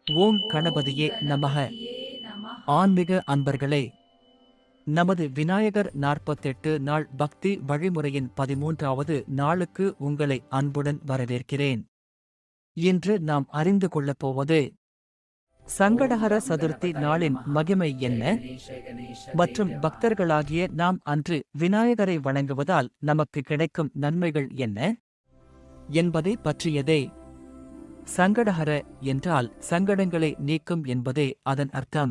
ஓம் கணபதியே நமக. ஆன்மீக அன்பர்களே, நமது விநாயகர் 48 நாள் பக்தி வழிமுறையின் 13வது நாளுக்கு உங்களை அன்புடன் வரவேற்கிறேன். இன்று நாம் அறிந்து கொள்ளப் போவது சங்கடஹர சதுர்த்தி நாளின் மகிமை என்ன மற்றும் பக்தர்களாகிய நாம் அன்று விநாயகரை வணங்குவதால் நமக்கு கிடைக்கும் நன்மைகள் என்ன என்பதை பற்றியதே. சங்கடஹர என்றால் சங்கடங்களை நீக்கும் என்பதே அதன் அர்த்தம்.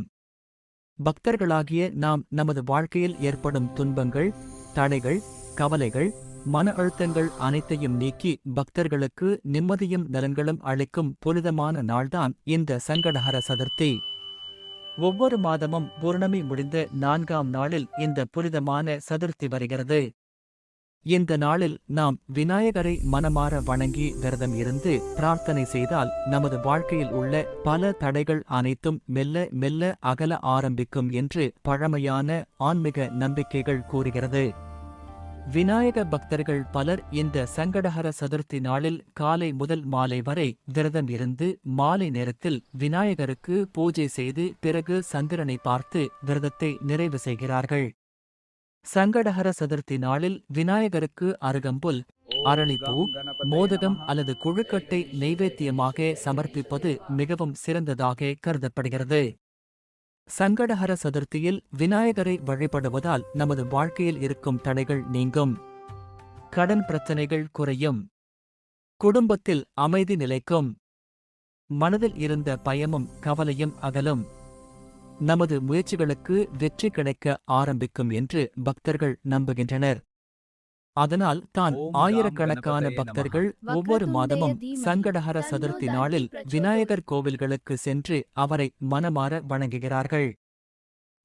பக்தர்களாகிய நாம் நமது வாழ்க்கையில் ஏற்படும் துன்பங்கள், தடைகள், கவலைகள், மன அழுத்தங்கள் அனைத்தையும் நீக்கி பக்தர்களுக்கு நிம்மதியும் நலன்களும் அளிக்கும் புனிதமான நாள்தான் இந்த சங்கடஹர சதுர்த்தி. ஒவ்வொரு மாதமும் பூர்ணமி முடிந்த 4ஆம் நாளில் இந்த புனிதமான சதுர்த்தி வருகிறது. இந்த நாளில் நாம் விநாயகரை மனமார வணங்கி விரதம் இருந்து பிரார்த்தனை செய்தால் நமது வாழ்க்கையில் உள்ள பல தடைகள் அனைத்தும் மெல்ல மெல்ல அகல ஆரம்பிக்கும் என்று பழமையான ஆன்மீக நம்பிக்கைகள் கூறுகிறது. விநாயக பக்தர்கள் பலர் இந்த சங்கடஹர சதுர்த்தி நாளில் காலை முதல் மாலை வரை விரதம் இருந்து மாலை நேரத்தில் விநாயகருக்கு பூஜை செய்து பிறகு சந்திரனை பார்த்து விரதத்தை நிறைவு செய்கிறார்கள். சங்கடஹர சதுர்த்தி நாளில் விநாயகருக்கு அருகம்புல், அரளிப்பூ, மோதகம் அல்லது கொழுக்கட்டை நெய்வேத்தியமாக சமர்ப்பிப்பது மிகவும் சிறந்ததாக கருதப்படுகிறது. சங்கடஹர சதுர்த்தியில் விநாயகரை வழிபடுவதால் நமது வாழ்க்கையில் இருக்கும் தடைகள் நீங்கும், கடன் பிரச்சனைகள் குறையும், குடும்பத்தில் அமைதி நிலைக்கும், மனதில் இருந்த பயமும் கவலையும் அகலும், நமது முயற்சிகளுக்கு வெற்றி கிடைக்க ஆரம்பிக்கும் என்று பக்தர்கள் நம்புகின்றனர். அதனால் தான் ஆயிரக்கணக்கான பக்தர்கள் ஒவ்வொரு மாதமும் சங்கடஹர சதுர்த்தி நாளில் விநாயகர் கோவில்களுக்கு சென்று அவரை மனமார வணங்குகிறார்கள்.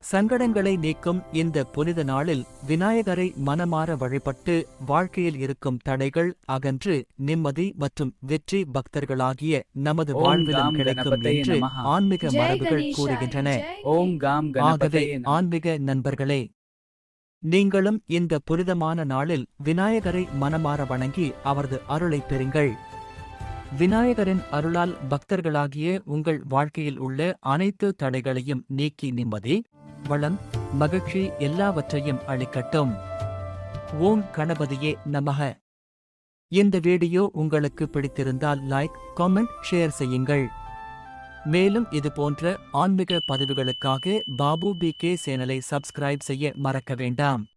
சங்கடங்களை நீக்கும் இந்த புனித நாளில் விநாயகரை மனமார வழிபட்டு வாழ்க்கையில் இருக்கும் தடைகள் அகன்று நிம்மதி மற்றும் வெற்றி பக்தர்களாகிய நமது வாழ்விலும் கிடைக்கும் என்று ஆன்மீக மரபுகள் கூறுகின்றன. ஆகவே ஆன்மீக நண்பர்களே, நீங்களும் இந்த புனிதமான நாளில் விநாயகரை மனமார வணங்கி அவரது அருளை பெறுங்கள். விநாயகரின் அருளால் பக்தர்களாகிய உங்கள் வாழ்க்கையில் உள்ள அனைத்து தடைகளையும் நீக்கி நிம்மதி, வளம், மகிழ்ச்சி எல்லாவற்றையும் அளிக்கட்டும். ஓம் கணபதியே நமக. இந்த வீடியோ உங்களுக்கு பிடித்திருந்தால் லைக், காமெண்ட், ஷேர் செய்யுங்கள். மேலும் இது போன்ற ஆன்மீக பதிவுகளுக்காக பாபு BK சேனலை சப்ஸ்கிரைப் செய்ய மறக்க வேண்டாம்.